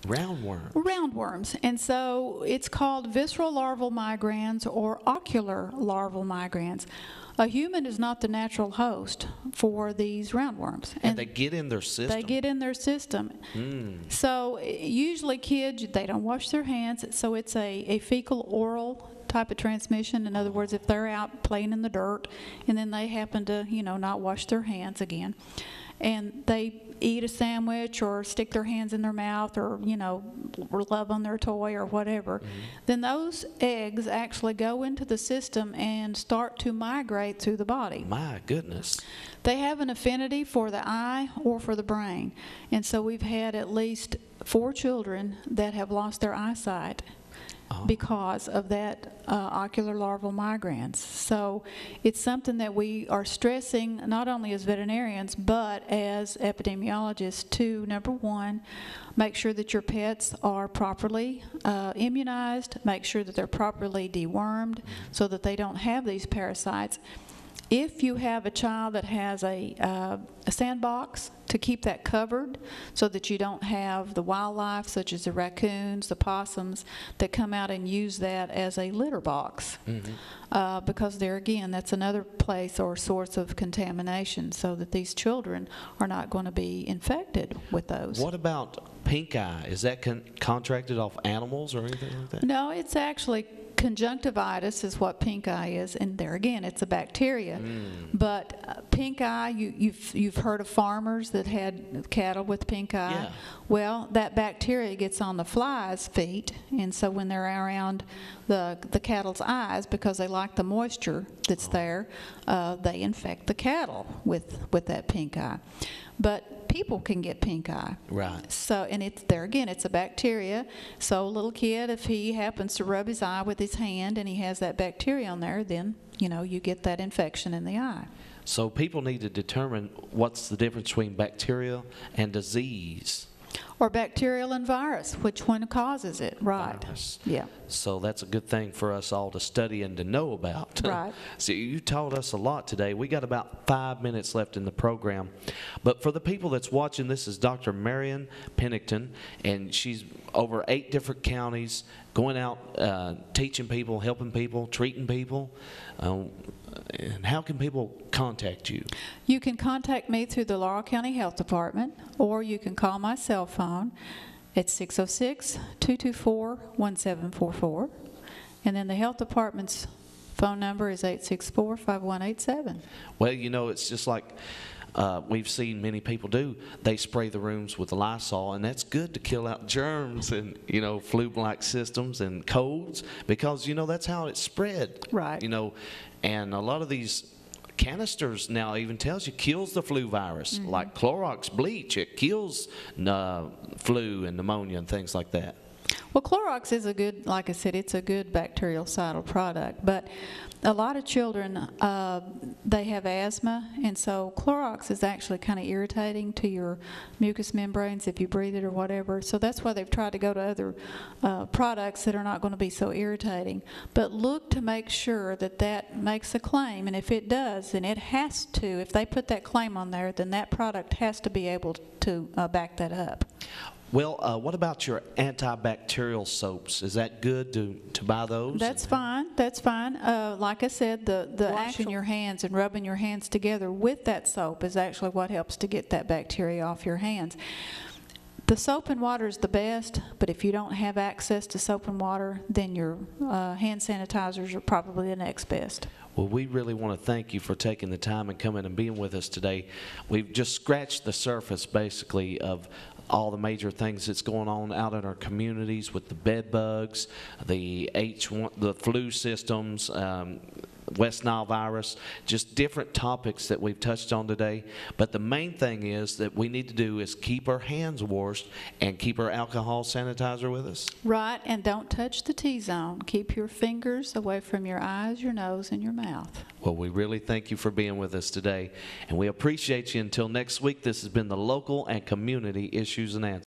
Roundworms. And so it's called visceral larval migrans or ocular larval migrans. A human is not the natural host for these roundworms. And they get in their system. They get in their system. So usually kids, they don't wash their hands, so it's a fecal oral type of transmission. In other words, if they're out playing in the dirt and then they happen to, not wash their hands again, and they eat a sandwich or stick their hands in their mouth or, rub on their toy or whatever, then those eggs actually go into the system and start to migrate through the body. My goodness. They have an affinity for the eye or for the brain. And so we've had at least 4 children that have lost their eyesight because of that ocular larval migrans. So it's something that we are stressing not only as veterinarians but as epidemiologists to, number one, make sure that your pets are properly immunized, make sure that they're properly dewormed so that they don't have these parasites. If you have a child that has a sandbox, to keep that covered so that you don't have the wildlife such as the raccoons, the possums that come out and use that as a litter box. Because there again, that's another place or source of contamination so that these children are not going to be infected with those. What about pink eye? Is that contracted off animals or anything like that? No, it's actually conjunctivitis is what pink eye is, and there again, it's a bacteria. But pink eye, you've heard of farmers that had cattle with pink eye. Yeah. Well, that bacteria gets on the flies' feet, and so when they're around the cattle's eyes, because they like the moisture that's there, they infect the cattle with that pink eye. But people can get pink eye. Right. So, and it's there again, it's a bacteria. So a little kid, if he happens to rub his eye with his hand and he has that bacteria on there, then, you get that infection in the eye. So people need to determine what's the difference between bacteria and disease. Or bacterial and virus, which one causes it, right? Virus. Yeah. So that's a good thing for us all to study and to know about. Right. So you taught us a lot today. We got about 5 minutes left in the program. But for the people that's watching, this is Dr. Marion Pennington, and she's over 8 different counties, going out, teaching people, helping people, treating people. And how can people contact you? You can contact me through the Laurel County Health Department, or you can call my cell phone at 606-224-1744. And then the health department's phone number is 864-5187. Well, it's just like we've seen many people do. They spray the rooms with Lysol, and that's good to kill out germs and, flu-like systems and colds, because, that's how it's spread. Right. And a lot of these canisters now even tells you kills the flu virus, like Clorox bleach. It kills flu and pneumonia and things like that. Well, Clorox is a good, like I said, it's a good bactericidal product, but a lot of children, they have asthma, and so Clorox is actually kind of irritating to your mucous membranes if you breathe it or whatever. So that's why they've tried to go to other products that are not going to be so irritating. But look to make sure that makes a claim, and if it does, then it has to, if they put that claim on there, then that product has to be able to back that up. Well, what about your antibacterial soaps? Is that good to buy those? That's fine. That's fine. Like I said, the washing your hands and rubbing your hands together with that soap is actually what helps to get that bacteria off your hands. The soap and water is the best, but if you don't have access to soap and water, then your hand sanitizers are probably the next best. Well, we really want to thank you for taking the time and coming and being with us today. We've just scratched the surface, basically, of all the major things that's going on out in our communities with the bed bugs, the the flu systems, West Nile virus, just different topics that we've touched on today. But the main thing is that we need to do is keep our hands washed and keep our alcohol sanitizer with us. Right, and don't touch the T-zone. Keep your fingers away from your eyes, your nose, and your mouth. Well, we really thank you for being with us today, and we appreciate you. Until next week, this has been the Local and Community Issues and Answers.